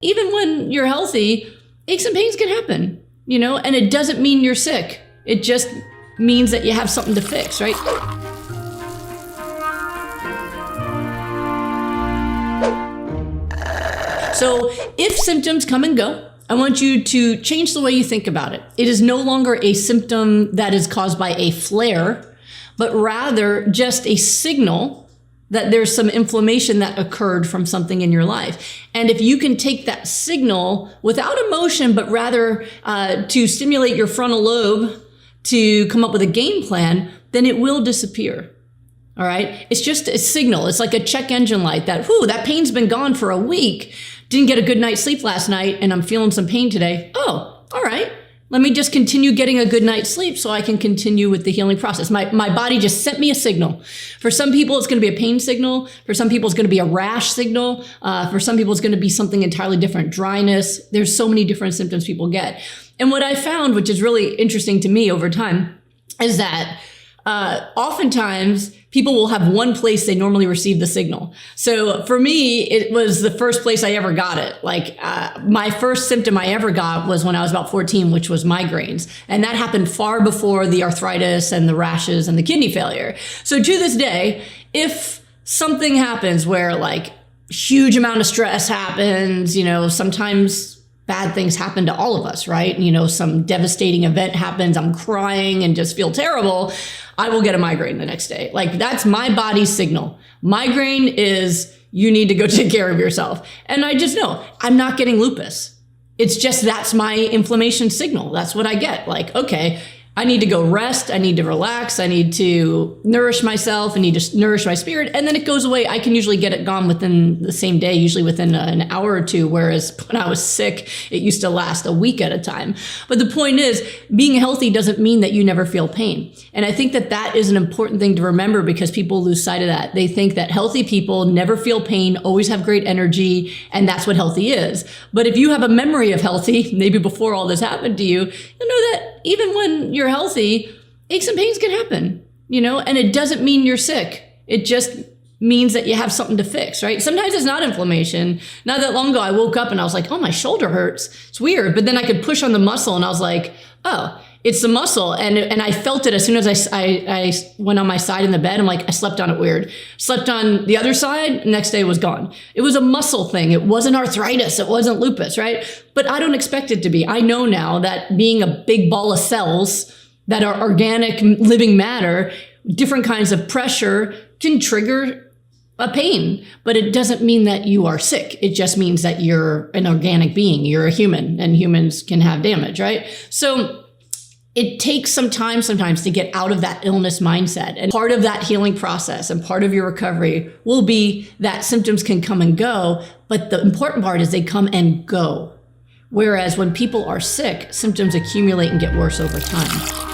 Even when you're healthy, aches and pains can happen, and it doesn't mean you're sick. It just means that you have something to fix, right? So if symptoms come and go, I want you to change the way you think about it. It is no longer a symptom that is caused by a flare, but rather just a signal that there's some inflammation that occurred from something in your life. And if you can take that signal without emotion, but rather to stimulate your frontal lobe to come up with a game plan, then it will disappear. All right. It's just a signal. It's like a check engine light that, that pain's been gone for a week. Didn't get a good night's sleep last night and I'm feeling some pain today. Oh, all right. Let me just continue getting a good night's sleep so I can continue with the healing process. My body just sent me a signal. For some people, it's going to be a pain signal. For some people, it's going to be a rash signal. For some people, it's going to be something entirely different, dryness. There's so many different symptoms people get. And what I found, which is really interesting to me over time, is that oftentimes people will have one place they normally receive the signal. So for me, it was the first place I ever got it. Like my first symptom I ever got was when I was about 14, which was migraines. And that happened far before the arthritis and the rashes and the kidney failure. So to this day, if something happens where like huge amount of stress happens, sometimes bad things happen to all of us, right? Some devastating event happens, I'm crying and just feel terrible, I will get a migraine the next day. Like that's my body's signal. Migraine is you need to go take care of yourself. And I just know I'm not getting lupus. It's just that's my inflammation signal. That's what I get. Like, okay, I need to go rest. I need to relax. I need to nourish myself. I need to nourish my spirit. And then it goes away. I can usually get it gone within the same day, usually within an hour or two. Whereas when I was sick, it used to last a week at a time. But the point is, being healthy doesn't mean that you never feel pain. And I think that that is an important thing to remember because people lose sight of that. They think that healthy people never feel pain, always have great energy, and that's what healthy is. But if you have a memory of healthy, maybe before all this happened to you, you'll know that even when you're healthy, aches and pains can happen, and it doesn't mean you're sick. It just means that you have something to fix, right? Sometimes it's not inflammation. Not that long ago, I woke up and I was like, oh, my shoulder hurts. It's weird. But then I could push on the muscle and I was like, oh, it's the muscle. And I felt it as soon as I went on my side in the bed. I'm like, I slept on it weird. Slept on the other side, next day it was gone. It was a muscle thing. It wasn't arthritis. It wasn't lupus, right? But I don't expect it to be. I know now that being a big ball of cells that are organic living matter, different kinds of pressure can trigger a pain, but it doesn't mean that you are sick. It just means that you're an organic being. You're a human and humans can have damage, right? So it takes some time sometimes to get out of that illness mindset. And part of that healing process and part of your recovery will be that symptoms can come and go, but the important part is they come and go. Whereas when people are sick, symptoms accumulate and get worse over time.